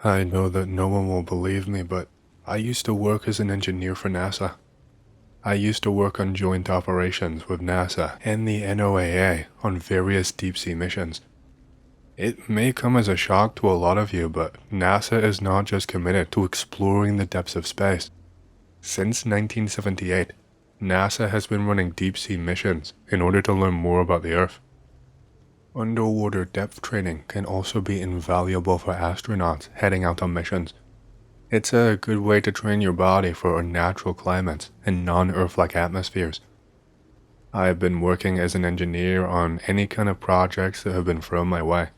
I know that no one will believe me, but I used to work as an engineer for NASA. I used to work on joint operations with NASA and the NOAA on various deep-sea missions. It may come as a shock to a lot of you, but NASA is not just committed to exploring the depths of space. Since 1978, NASA has been running deep-sea missions in order to learn more about the Earth. Underwater depth training can also be invaluable for astronauts heading out on missions. It's a good way to train your body for unnatural climates and non-Earth-like atmospheres. I have been working as an engineer on any kind of projects that have been thrown my way.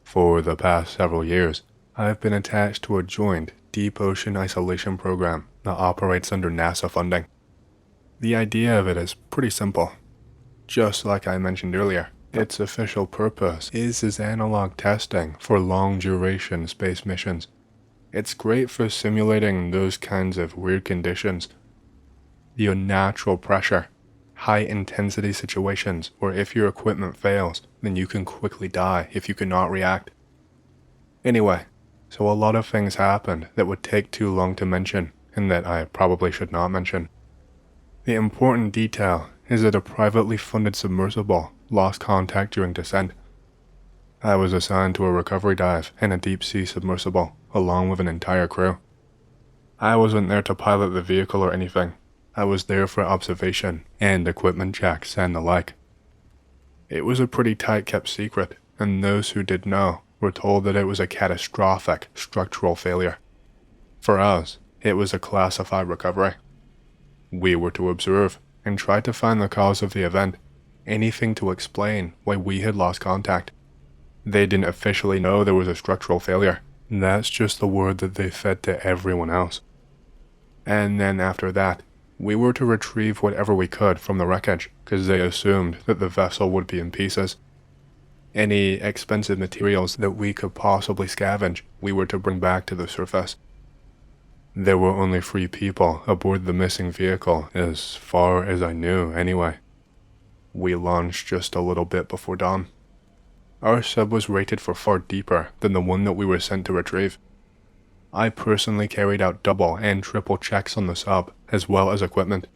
For the past several years, I have been attached to a joint deep ocean isolation program that operates under NASA funding. The idea of it is pretty simple. Just like I mentioned earlier, its official purpose is as analog testing for long-duration space missions. It's great for simulating those kinds of weird conditions. The unnatural pressure, high-intensity situations where if your equipment fails, then you can quickly die if you cannot react. Anyway, so a lot of things happened that would take too long to mention and that I probably should not mention. The important detail is that a privately funded submersible lost contact during descent. I was assigned to a recovery dive in a deep-sea submersible along with an entire crew. I wasn't there to pilot the vehicle or anything. I was there for observation and equipment checks and the like. It was a pretty tight-kept secret, and those who did know were told that it was a catastrophic structural failure. For us, it was a classified recovery. We were to observe and try to find the cause of the event, anything to explain why we had lost contact. They didn't officially know there was a structural failure. That's just the word that they fed to everyone else. And then after that, we were to retrieve whatever we could from the wreckage, because they assumed that the vessel would be in pieces. Any expensive materials that we could possibly scavenge, we were to bring back to the surface. There were only 3 people aboard the missing vehicle, as far as I knew anyway. We launched just a little bit before dawn. Our sub was rated for far deeper than the one that we were sent to retrieve. I personally carried out double and triple checks on the sub, as well as equipment.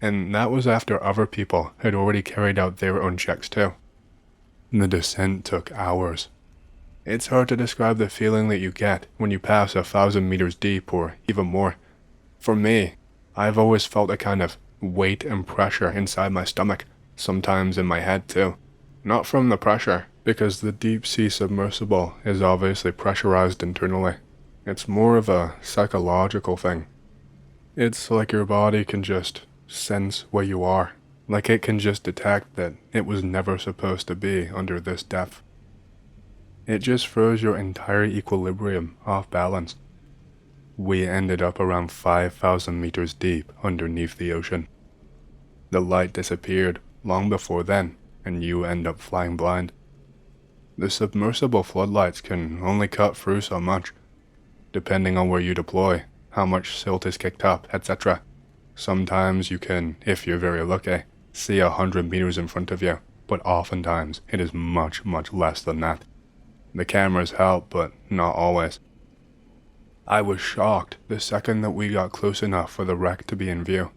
And that was after other people had already carried out their own checks too. The descent took hours. It's hard to describe the feeling that you get when you pass 1,000 meters deep or even more. For me, I've always felt a kind of weight and pressure inside my stomach, sometimes in my head too. Not from the pressure, because the deep-sea submersible is obviously pressurized internally. It's more of a psychological thing. It's like your body can just sense where you are, like it can just detect that it was never supposed to be under this depth. It just throws your entire equilibrium off balance. We ended up around 5,000 meters deep underneath the ocean. The light disappeared long before then, and you end up flying blind. The submersible floodlights can only cut through so much, depending on where you deploy, how much silt is kicked up, etc. Sometimes you can, if you're very lucky, see 100 meters in front of you, but oftentimes it is much, much less than that. The cameras help, but not always. I was shocked the second that we got close enough for the wreck to be in view.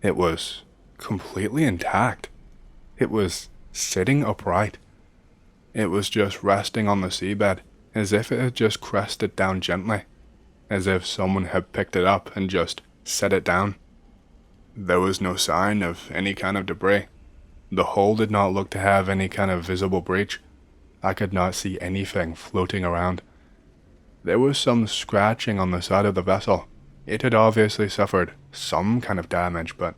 It was completely intact. It was sitting upright. It was just resting on the seabed, as if it had just crested down gently, as if someone had picked it up and just set it down. There was no sign of any kind of debris. The hull did not look to have any kind of visible breach. I could not see anything floating around. There was some scratching on the side of the vessel. It had obviously suffered some kind of damage, but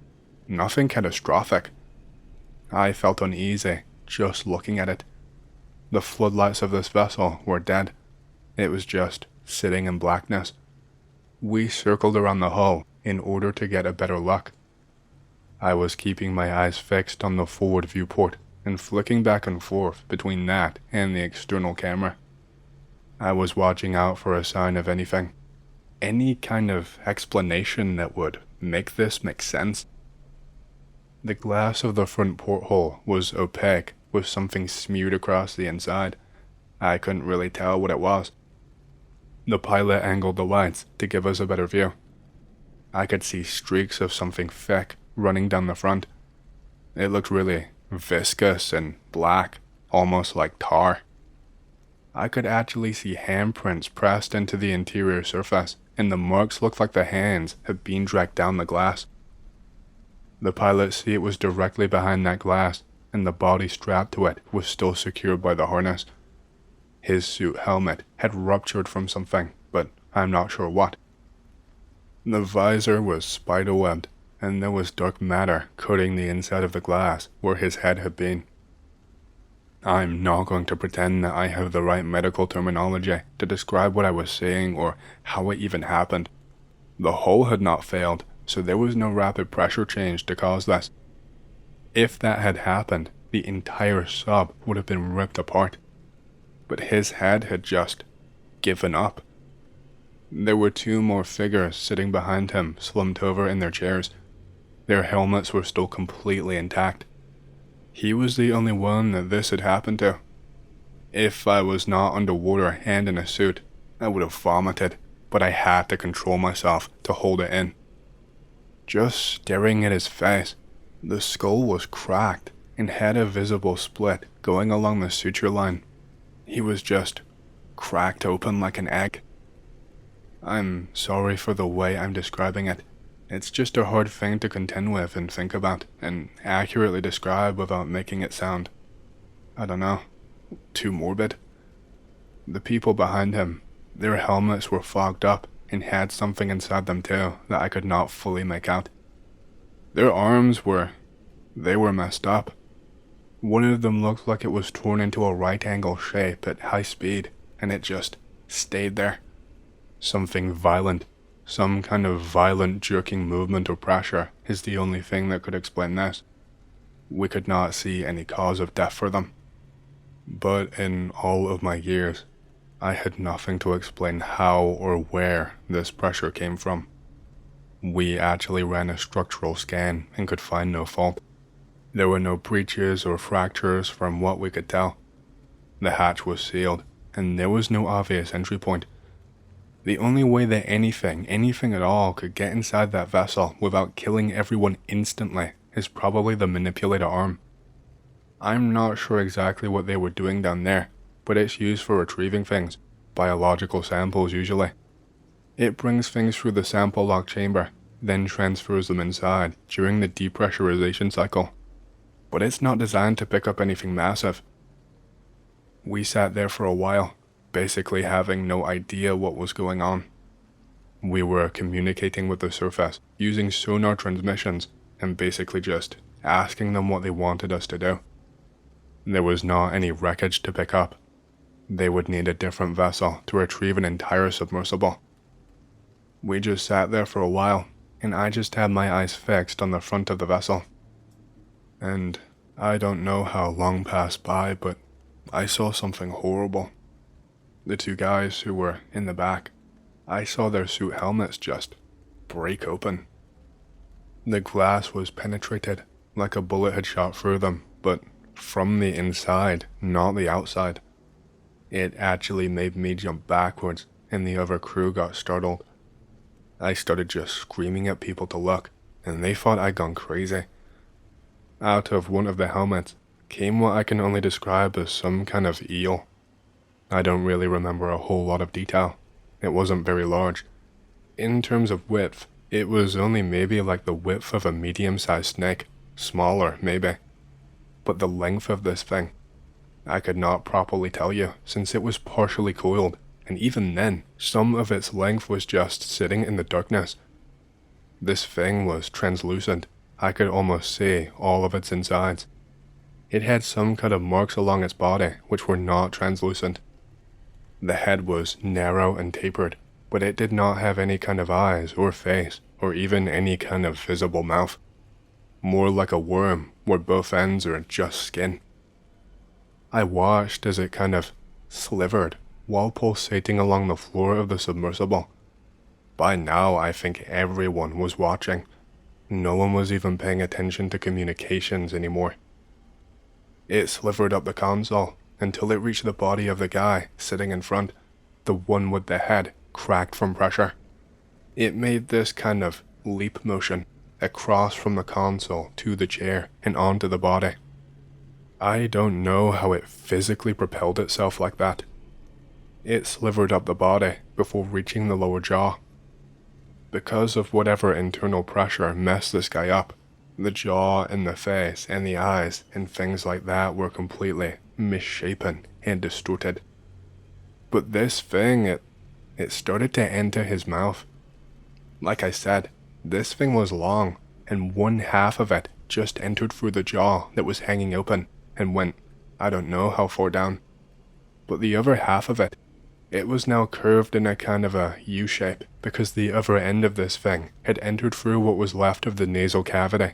nothing catastrophic. I felt uneasy just looking at it. The floodlights of this vessel were dead. It was just sitting in blackness. We circled around the hull in order to get a better look. I was keeping my eyes fixed on the forward viewport and flicking back and forth between that and the external camera. I was watching out for a sign of anything. Any kind of explanation that would make this make sense. The glass of the front porthole was opaque with something smeared across the inside. I couldn't really tell what it was. The pilot angled the lights to give us a better view. I could see streaks of something thick running down the front. It looked really viscous and black, almost like tar. I could actually see handprints pressed into the interior surface, and the marks looked like the hands had been dragged down the glass. The pilot's seat was directly behind that glass, and the body strapped to it was still secured by the harness. His suit helmet had ruptured from something, but I'm not sure what. The visor was spiderwebbed, and there was dark matter coating the inside of the glass where his head had been. I'm not going to pretend that I have the right medical terminology to describe what I was seeing or how it even happened. The hull had not failed, so there was no rapid pressure change to cause this. If that had happened, the entire sub would have been ripped apart. But his head had just given up. There were two more figures sitting behind him, slumped over in their chairs. Their helmets were still completely intact. He was the only one that this had happened to. If I was not underwater and in a suit, I would have vomited, but I had to control myself to hold it in. Just staring at his face, the skull was cracked and had a visible split going along the suture line. He was just cracked open like an egg. I'm sorry for the way I'm describing it. It's just a hard thing to contend with and think about and accurately describe without making it sound, I don't know, too morbid. The people behind him, their helmets were fogged up and had something inside them too that I could not fully make out. Their arms they were messed up. One of them looked like it was torn into a right angle shape at high speed, and it just stayed there. Something violent. Some kind of violent jerking movement or pressure is the only thing that could explain this. We could not see any cause of death for them. But in all of my years, I had nothing to explain how or where this pressure came from. We actually ran a structural scan and could find no fault. There were no breaches or fractures from what we could tell. The hatch was sealed, and there was no obvious entry point. The only way that anything at all could get inside that vessel without killing everyone instantly is probably the manipulator arm. I'm not sure exactly what they were doing down there, but it's used for retrieving things, biological samples usually. It brings things through the sample lock chamber, then transfers them inside during the depressurization cycle. But it's not designed to pick up anything massive. We sat there for a while, basically having no idea what was going on. We were communicating with the surface using sonar transmissions and basically just asking them what they wanted us to do. There was not any wreckage to pick up. They would need a different vessel to retrieve an entire submersible. We just sat there for a while, and I just had my eyes fixed on the front of the vessel. And I don't know how long passed by, but I saw something horrible. The two guys who were in the back, I saw their suit helmets just break open. The glass was penetrated, like a bullet had shot through them, but from the inside, not the outside. It actually made me jump backwards, and the other crew got startled. I started just screaming at people to look, and they thought I'd gone crazy. Out of one of the helmets came what I can only describe as some kind of eel. I don't really remember a whole lot of detail. It wasn't very large. In terms of width, it was only maybe like the width of a medium-sized snake, smaller maybe. But the length of this thing, I could not properly tell you since it was partially coiled, and even then, some of its length was just sitting in the darkness. This thing was translucent. I could almost see all of its insides. It had some kind of marks along its body which were not translucent. The head was narrow and tapered, but it did not have any kind of eyes or face or even any kind of visible mouth. More like a worm where both ends are just skin. I watched as it kind of slivered while pulsating along the floor of the submersible. By now I think everyone was watching. No one was even paying attention to communications anymore. It slivered up the console until it reached the body of the guy sitting in front. the one with the head cracked from pressure. It made this kind of leap motion across from the console to the chair and onto the body. I don't know how it physically propelled itself like that. It slivered up the body before reaching the lower jaw. Because of whatever internal pressure messed this guy up, the jaw and the face and the eyes and things like that were completely misshapen and distorted. But this thing, it started to enter his mouth. Like I said, this thing was long, and one half of it just entered through the jaw that was hanging open and went, I don't know how far down. But the other half of it, it was now curved in a kind of a U shape because the other end of this thing had entered through what was left of the nasal cavity.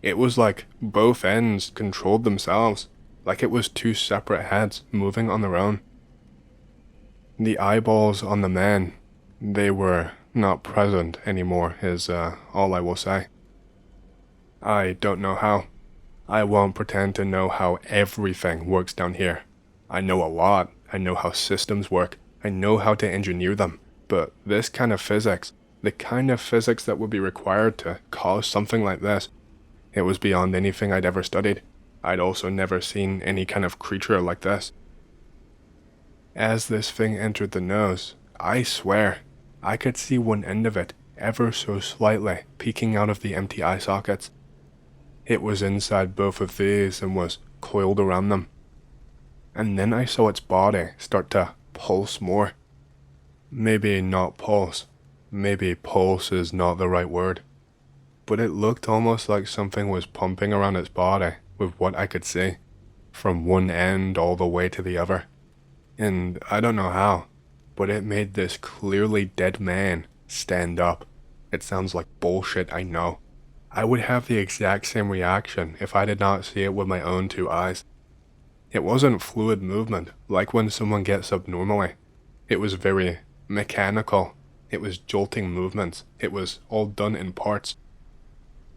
It was like both ends controlled themselves, like it was two separate heads moving on their own. The eyeballs on the man, they were not present anymore, is all I will say. I don't know how. I won't pretend to know how everything works down here. I know a lot. I know how systems work. I know how to engineer them. But this kind of physics, the kind of physics that would be required to cause something like this, it was beyond anything I'd ever studied. I'd also never seen any kind of creature like this. As this thing entered the nose, I swear, I could see one end of it ever so slightly peeking out of the empty eye sockets. It was inside both of these and was coiled around them. And then I saw its body start to pulse more. Maybe not pulse. Maybe pulse is not the right word. But it looked almost like something was pumping around its body with what I could see, from one end all the way to the other. And I don't know how, but it made this clearly dead man stand up. It sounds like bullshit, I know. I would have the exact same reaction if I did not see it with my own two eyes. It wasn't fluid movement, like when someone gets up normally. It was very mechanical. It was jolting movements. It was all done in parts.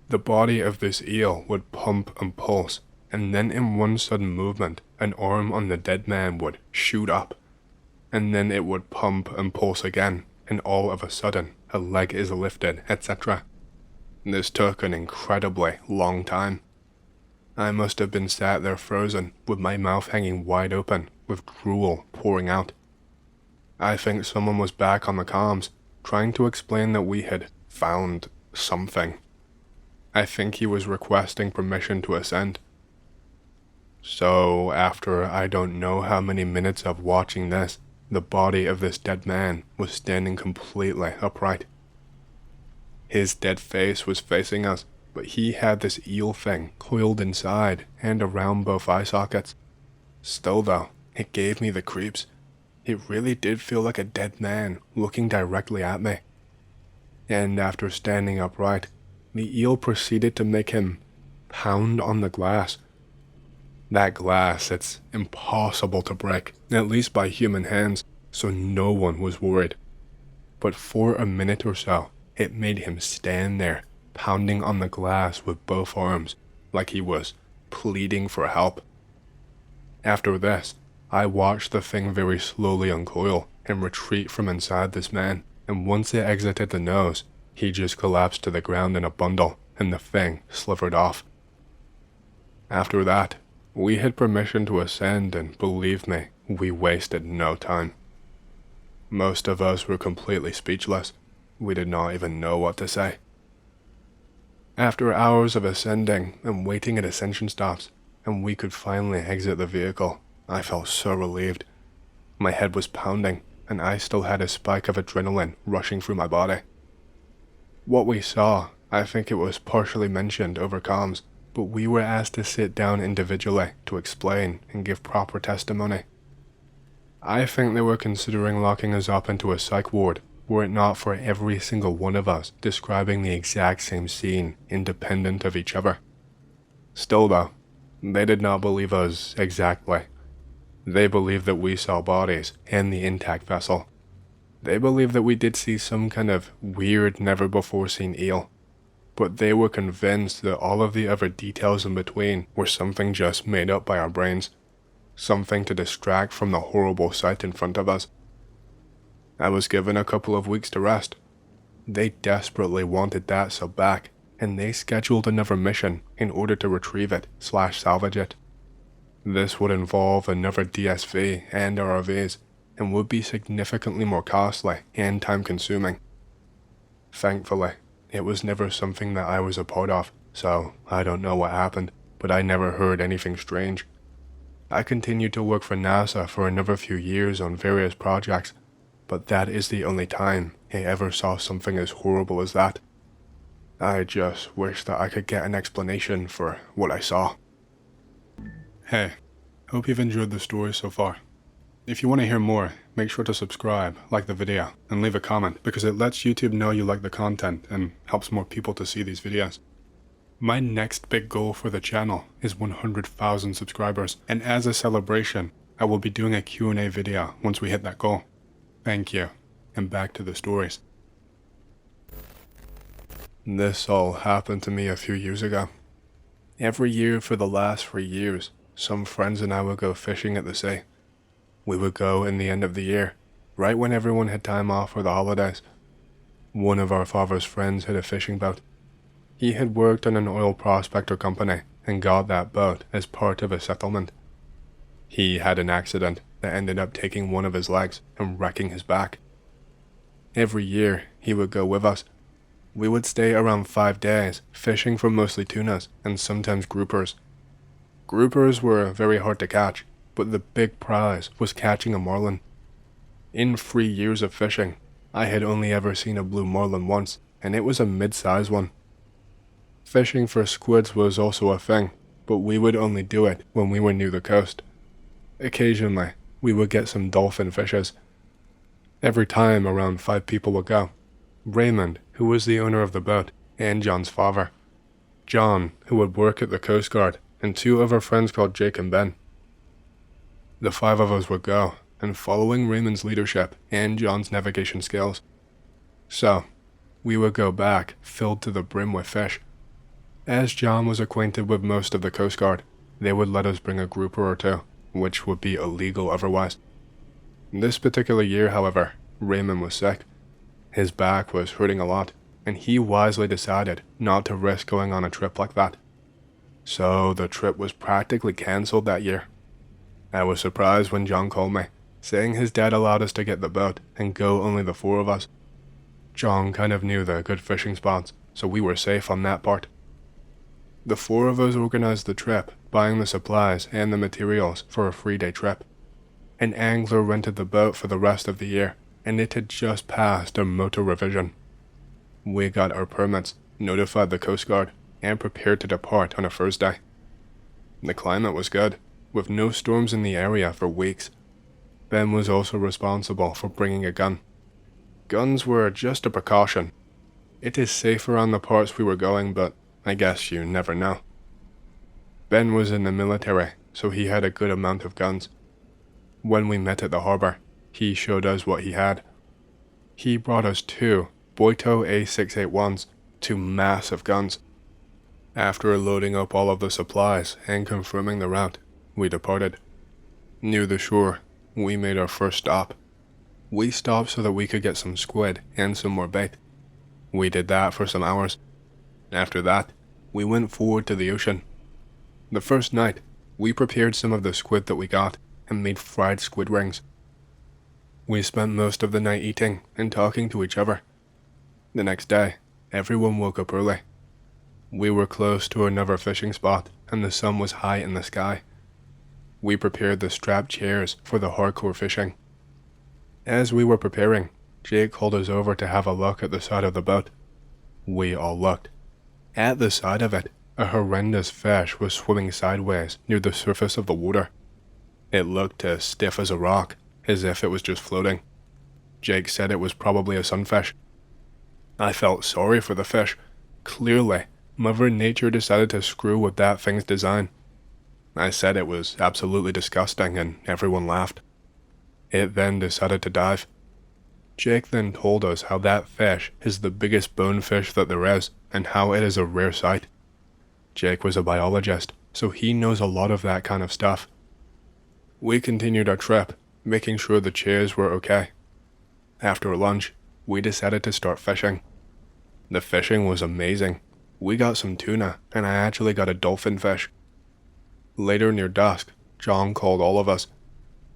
The body of this eel would pump and pulse, and then in one sudden movement, an arm on the dead man would shoot up. And then it would pump and pulse again, and all of a sudden, a leg is lifted, etc. This took an incredibly long time. I must have been sat there frozen, with my mouth hanging wide open, with drool pouring out. I think someone was back on the comms, trying to explain that we had found something. I think he was requesting permission to ascend. So, after I don't know how many minutes of watching this, the body of this dead man was standing completely upright. His dead face was facing us, but he had this eel thing coiled inside and around both eye sockets. Still though, it gave me the creeps. It really did feel like a dead man looking directly at me. And after standing upright, the eel proceeded to make him pound on the glass. That glass, it's impossible to break, at least by human hands, so no one was worried. But for a minute or so, it made him stand there, pounding on the glass with both arms, like he was pleading for help. After this, I watched the thing very slowly uncoil and retreat from inside this man, and once it exited the nose, he just collapsed to the ground in a bundle, and the thing slivered off. After that, we had permission to ascend, and believe me, we wasted no time. Most of us were completely speechless. We did not even know what to say. After hours of ascending and waiting at ascension stops, and we could finally exit the vehicle, I felt so relieved. My head was pounding, and I still had a spike of adrenaline rushing through my body. What we saw, I think it was partially mentioned over comms, but we were asked to sit down individually to explain and give proper testimony. I think they were considering locking us up into a psych ward, were it not for every single one of us describing the exact same scene independent of each other. Still though, they did not believe us exactly. They believed that we saw bodies and the intact vessel. They believed that we did see some kind of weird, never-before-seen eel, but they were convinced that all of the other details in between were something just made up by our brains, something to distract from the horrible sight in front of us. I was given a couple of weeks to rest. They desperately wanted that sub back, and they scheduled another mission in order to retrieve it/salvage it. This would involve another DSV and ROVs, and would be significantly more costly and time-consuming. Thankfully, it was never something that I was a part of, so I don't know what happened, but I never heard anything strange. I continued to work for NASA for another few years on various projects, but that is the only time I ever saw something as horrible as that. I just wish that I could get an explanation for what I saw. Hey, hope you've enjoyed the story so far. If you want to hear more, make sure to subscribe, like the video, and leave a comment because it lets YouTube know you like the content and helps more people to see these videos. My next big goal for the channel is 100,000 subscribers, and as a celebration, I will be doing a Q&A video once we hit that goal. Thank you, and back to the stories. This all happened to me a few years ago. Every year for the last 3 years, some friends and I would go fishing at the sea. We would go in the end of the year, right when everyone had time off for the holidays. One of our father's friends had a fishing boat. He had worked on an oil prospector company and got that boat as part of a settlement. He had an accident that ended up taking one of his legs and wrecking his back. Every year, he would go with us. We would stay around 5 days, fishing for mostly tunas and sometimes groupers. Groupers were very hard to catch, but the big prize was catching a marlin. In 3 years of fishing, I had only ever seen a blue marlin once, and it was a mid-size one. Fishing for squids was also a thing, but we would only do it when we were near the coast. Occasionally, we would get some dolphin fishes. Every time around 5 people would go. Raymond, who was the owner of the boat, and John's father. John, who would work at the Coast Guard, and 2 other friends called Jake and Ben. The 5 of us would go, and following Raymond's leadership and John's navigation skills. So, we would go back, filled to the brim with fish. As John was acquainted with most of the Coast Guard, they would let us bring a grouper or 2, which would be illegal otherwise. This particular year, however, Raymond was sick. His back was hurting a lot, and he wisely decided not to risk going on a trip like that. So the trip was practically cancelled that year. I was surprised when John called me, saying his dad allowed us to get the boat and go only the 4 of us. John kind of knew the good fishing spots, so we were safe on that part. The 4 of us organized the trip, buying the supplies and the materials for a 3-day trip. An angler rented the boat for the rest of the year, and it had just passed a motor revision. We got our permits, notified the Coast Guard, and prepared to depart on a Thursday. The climate was good, with no storms in the area for weeks. Ben was also responsible for bringing a gun. Guns were just a precaution. It is safer on the parts we were going, but I guess you never know. Ben was in the military, so he had a good amount of guns. When we met at the harbor, he showed us what he had. He brought us 2 Boito A681s, 2 massive guns. After loading up all of the supplies and confirming the route, we departed. Near the shore, we made our first stop. We stopped so that we could get some squid and some more bait. We did that for some hours. After that, we went forward to the ocean. The first night, we prepared some of the squid that we got and made fried squid rings. We spent most of the night eating and talking to each other. The next day, everyone woke up early. We were close to another fishing spot and the sun was high in the sky. We prepared the strap chairs for the hardcore fishing. As we were preparing, Jake called us over to have a look at the side of the boat. We all looked. At the side of it, a horrendous fish was swimming sideways near the surface of the water. It looked as stiff as a rock, as if it was just floating. Jake said it was probably a sunfish. I felt sorry for the fish. Clearly, Mother Nature decided to screw with that thing's design. I said it was absolutely disgusting and everyone laughed. It then decided to dive. Jake then told us how that fish is the biggest bonefish that there is and how it is a rare sight. Jake was a biologist, so he knows a lot of that kind of stuff. We continued our trip, making sure the chairs were okay. After lunch, we decided to start fishing. The fishing was amazing. We got some tuna, and I actually got a dolphin fish. Later near dusk, John called all of us.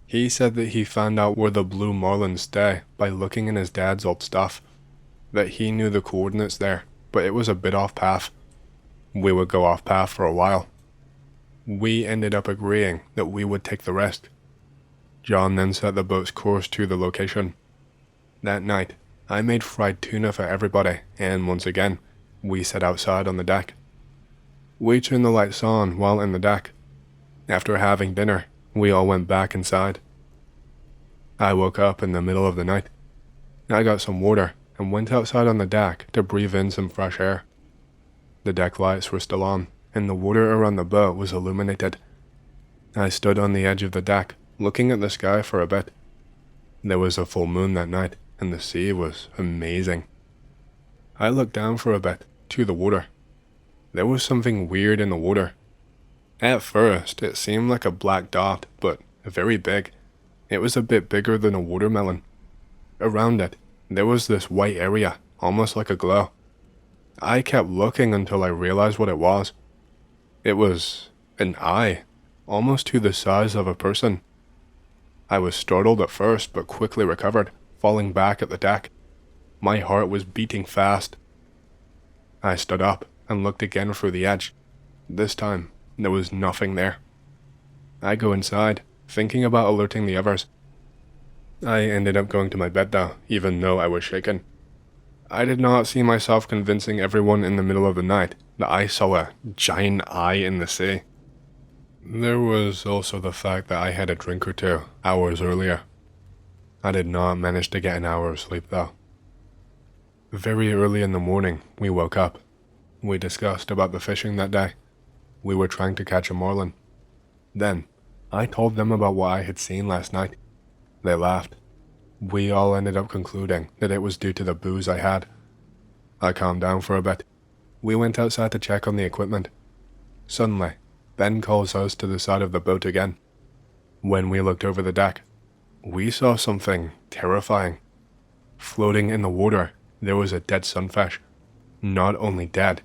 He said that he found out where the blue marlins stay by looking in his dad's old stuff, that he knew the coordinates there, but it was a bit off path. We would go off path for a while. We ended up agreeing that we would take the risk. John then set the boat's course to the location. That night, I made fried tuna for everybody, and once again, we sat outside on the deck. We turned the lights on while in the deck. After having dinner, we all went back inside. I woke up in the middle of the night. I got some water and went outside on the deck to breathe in some fresh air. The deck lights were still on, and the water around the boat was illuminated. I stood on the edge of the deck, looking at the sky for a bit. There was a full moon that night, and the sea was amazing. I looked down for a bit, to the water. There was something weird in the water. At first, it seemed like a black dot, but very big. It was a bit bigger than a watermelon. Around it, there was this white area, almost like a glow. I kept looking until I realized what it was. It was an eye, almost to the size of a person. I was startled at first, but quickly recovered, falling back at the deck. My heart was beating fast. I stood up and looked again through the edge. This time, there was nothing there. I go inside, thinking about alerting the others. I ended up going to my bed though, even though I was shaken. I did not see myself convincing everyone in the middle of the night that I saw a giant eye in the sea. There was also the fact that I had a drink or two hours earlier. I did not manage to get an hour of sleep though. Very early in the morning, we woke up. We discussed about the fishing that day. We were trying to catch a marlin. Then, I told them about what I had seen last night. They laughed. We all ended up concluding that it was due to the booze I had. I calmed down for a bit. We went outside to check on the equipment. Suddenly, Ben calls us to the side of the boat again. When we looked over the deck, we saw something terrifying. Floating in the water, there was a dead sunfish. Not only dead,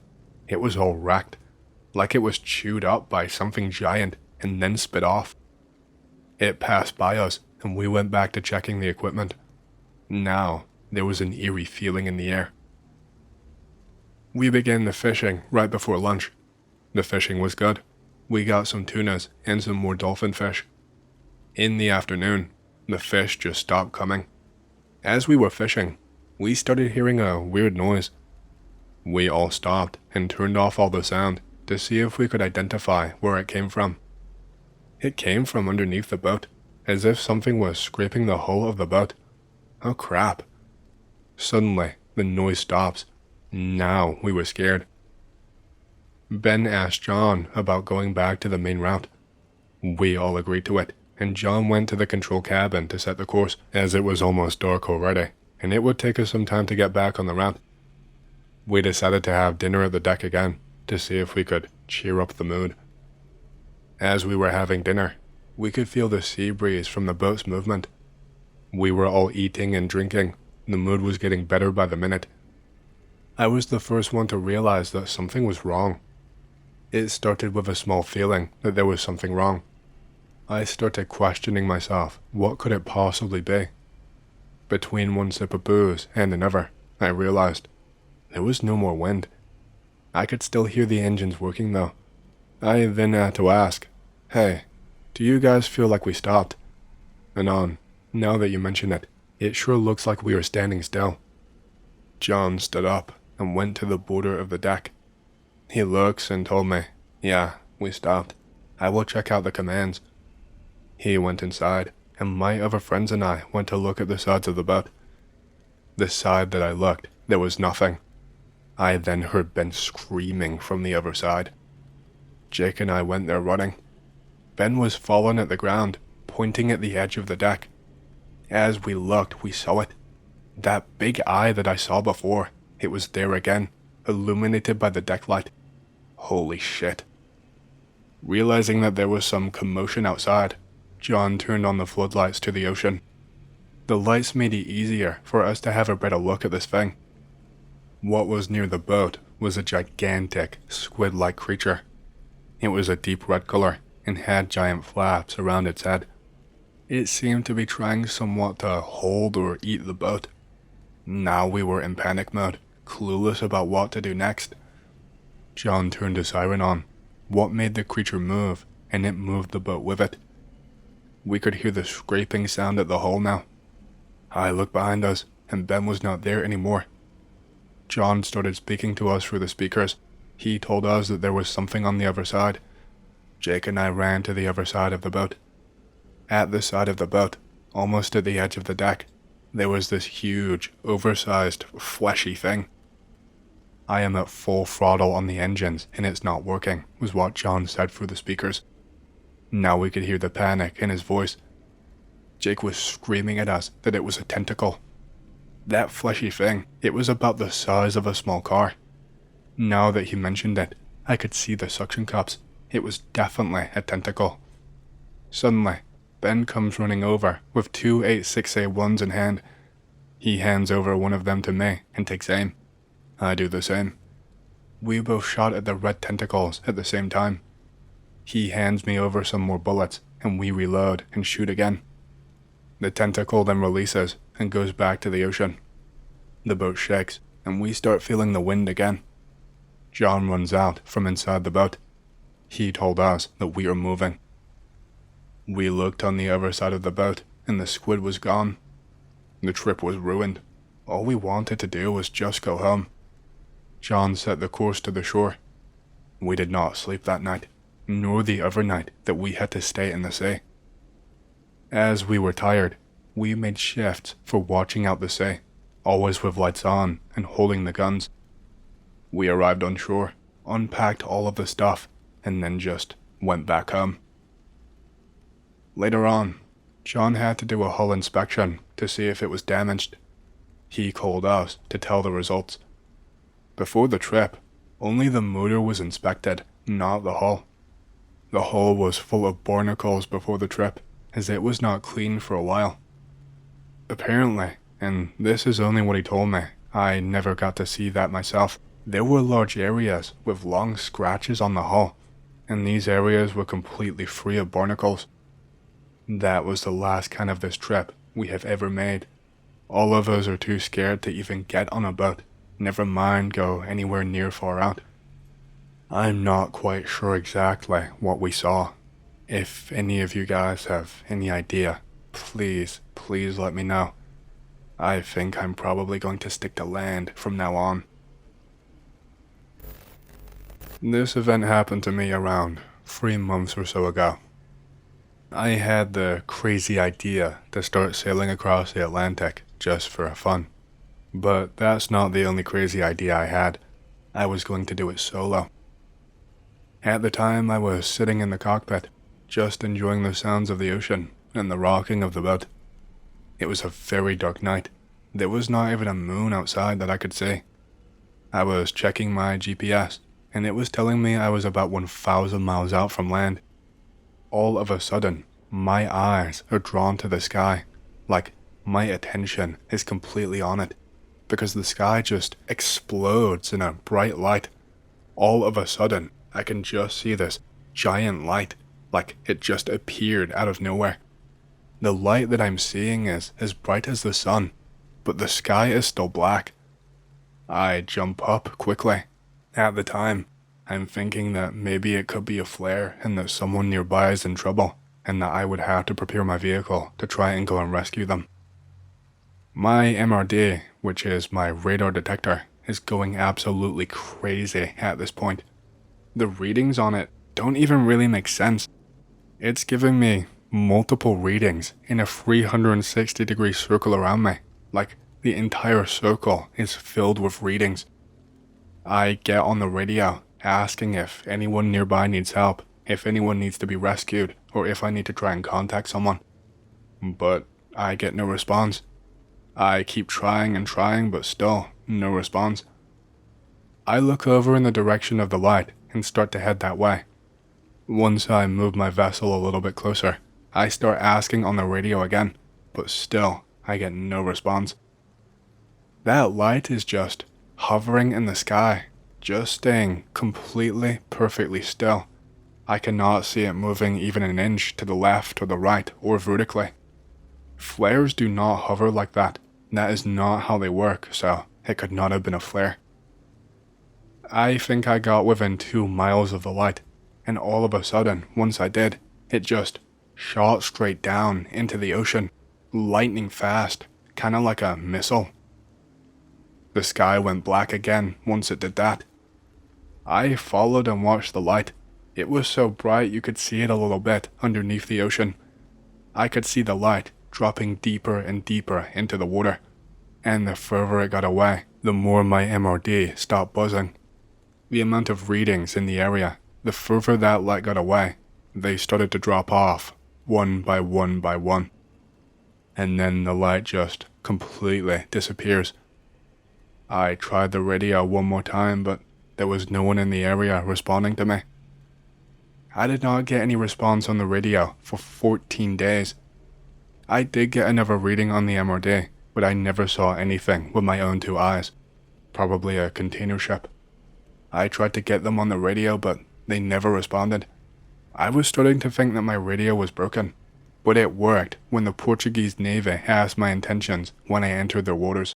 it was all wrecked, like it was chewed up by something giant and then spit off. It passed by us, and we went back to checking the equipment. Now, there was an eerie feeling in the air. We began the fishing right before lunch. The fishing was good. We got some tunas and some more dolphin fish. In the afternoon, the fish just stopped coming. As we were fishing, we started hearing a weird noise. We all stopped and turned off all the sound to see if we could identify where it came from. It came from underneath the boat, as if something was scraping the hull of the boat. Oh crap. Suddenly, the noise stops. Now we were scared. Ben asked John about going back to the main route. We all agreed to it, and John went to the control cabin to set the course, as it was almost dark already, and it would take us some time to get back on the route. We decided to have dinner at the deck again, to see if we could cheer up the mood. As we were having dinner, we could feel the sea breeze from the boat's movement. We were all eating and drinking. The mood was getting better by the minute. I was the first one to realize that something was wrong. It started with a small feeling that there was something wrong. I started questioning myself, what could it possibly be? Between one sip of booze and another, I realized there was no more wind. I could still hear the engines working though. I then had to ask, hey, do you guys feel like we stopped? And now that you mention it, it sure looks like we are standing still. John stood up and went to the border of the deck. He looks and told me, yeah, we stopped. I will check out the commands. He went inside, and my other friends and I went to look at the sides of the boat. The side that I looked, there was nothing. I then heard Ben screaming from the other side. Jake and I went there running. Ben was fallen at the ground, pointing at the edge of the deck. As we looked, we saw it. That big eye that I saw before, it was there again, illuminated by the deck light. Holy shit. Realizing that there was some commotion outside, John turned on the floodlights to the ocean. The lights made it easier for us to have a better look at this thing. What was near the boat was a gigantic, squid-like creature. It was a deep red color and had giant flaps around its head. It seemed to be trying somewhat to hold or eat the boat. Now we were in panic mode, clueless about what to do next. John turned his siren on. What made the creature move, and it moved the boat with it. We could hear the scraping sound at the hull now. I looked behind us, and Ben was not there anymore. John started speaking to us through the speakers. He told us that there was something on the other side. Jake and I ran to the other side of the boat. At the side of the boat, almost at the edge of the deck, there was this huge, oversized, fleshy thing. "I am at full throttle on the engines, and it's not working," was what John said through the speakers. Now we could hear the panic in his voice. Jake was screaming at us that it was a tentacle. That fleshy thing, it was about the size of a small car. Now that he mentioned it, I could see the suction cups. It was definitely a tentacle. Suddenly, Ben comes running over with two 86A1s in hand. He hands over one of them to me and takes aim. I do the same. We both shot at the red tentacles at the same time. He hands me over some more bullets, and we reload and shoot again. The tentacle then releases and goes back to the ocean. The boat shakes, and we start feeling the wind again. John runs out from inside the boat. He told us that we are moving. We looked on the other side of the boat, and the squid was gone. The trip was ruined. All we wanted to do was just go home. John set the course to the shore. We did not sleep that night, nor the other night that we had to stay in the sea. As we were tired, we made shifts for watching out the sea, always with lights on and holding the guns. We arrived on shore, unpacked all of the stuff, and then just went back home. Later on, John had to do a hull inspection to see if it was damaged. He called us to tell the results. Before the trip, only the motor was inspected, not the hull. The hull was full of barnacles before the trip, as it was not cleaned for a while. Apparently, and this is only what he told me, I never got to see that myself, there were large areas with long scratches on the hull, and these areas were completely free of barnacles. That was the last kind of this trip we have ever made. All of us are too scared to even get on a boat, never mind go anywhere near far out. I'm not quite sure exactly what we saw. If any of you guys have any idea, please let me know. I think I'm probably going to stick to land from now on. This event happened to me around 3 months or so ago. I had the crazy idea to start sailing across the Atlantic just for fun. But that's not the only crazy idea I had. I was going to do it solo. At the time, I was sitting in the cockpit, just enjoying the sounds of the ocean and the rocking of the boat. It was a very dark night. There was not even a moon outside that I could see. I was checking my GPS, and it was telling me I was about 1,000 miles out from land. All of a sudden, my eyes are drawn to the sky, like my attention is completely on it, because the sky just explodes in a bright light. All of a sudden, I can just see this giant light, like it just appeared out of nowhere. The light that I'm seeing is as bright as the sun, but the sky is still black. I jump up quickly. At the time, I'm thinking that maybe it could be a flare and that someone nearby is in trouble, and that I would have to prepare my vehicle to try and go and rescue them. My MRD, which is my radar detector, is going absolutely crazy at this point. The readings on it don't even really make sense. It's giving me multiple readings in a 360-degree circle around me, like the entire circle is filled with readings. I get on the radio asking if anyone nearby needs help, if anyone needs to be rescued, or if I need to try and contact someone. But I get no response. I keep trying and trying, but still no response. I look over in the direction of the light and start to head that way. Once I move my vessel a little bit closer, I start asking on the radio again, but still I get no response. That light is just hovering in the sky, just staying completely, perfectly still. I cannot see it moving even an inch to the left or the right or vertically. Flares do not hover like that. That is not how they work, so it could not have been a flare. I think I got within 2 miles of the light, and all of a sudden, once I did, it just shot straight down into the ocean, lightning fast, kinda like a missile. The sky went black again once it did that. I followed and watched the light. It was so bright you could see it a little bit underneath the ocean. I could see the light dropping deeper and deeper into the water, and the further it got away, the more my MRD stopped buzzing. The amount of readings in the area, the further that light got away, they started to drop off, one by one by one. And then the light just completely disappears. I tried the radio one more time, but there was no one in the area responding to me. I did not get any response on the radio for 14 days. I did get another reading on the MRD, but I never saw anything with my own 2 eyes. Probably a container ship. I tried to get them on the radio, but they never responded. I was starting to think that my radio was broken, but it worked when the Portuguese Navy asked my intentions when I entered their waters.